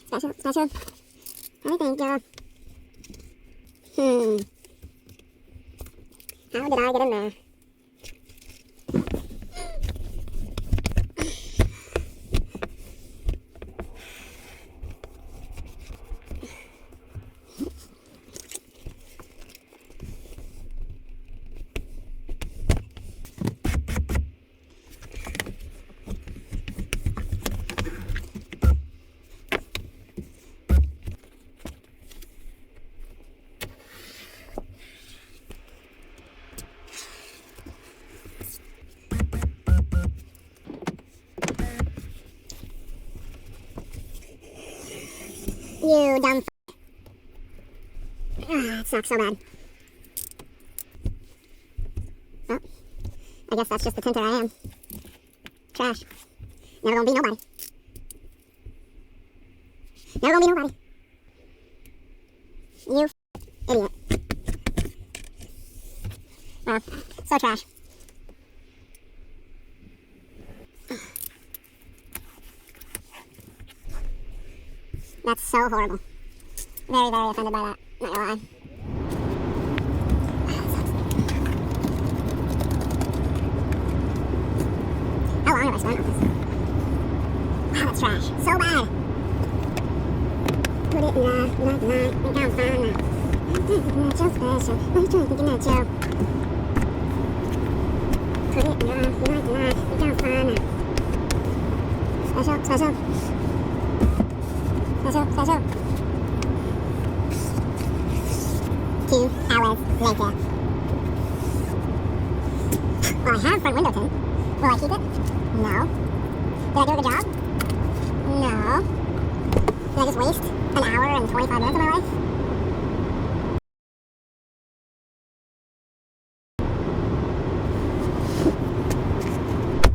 Special, special. I think, how did I get in there? You dumb f***. It sucks so bad. Well, I guess that's just the tinter I am. Trash. Never gonna be nobody. Never gonna be nobody. You idiot. Well, so trash. That's so horrible. Very, very offended by that. Not gonna lie. How long have I spent on this? Wow, that's trash. So bad. Put it in the light, and down fine. Not so special. What are you trying to think of that, Put it in the light, and down fine. Special, special. Special. 2 hours later. Well, I have front window tint. Will I keep it? No. Did I do a good job? No. Did I just waste an hour and 25 minutes of my life?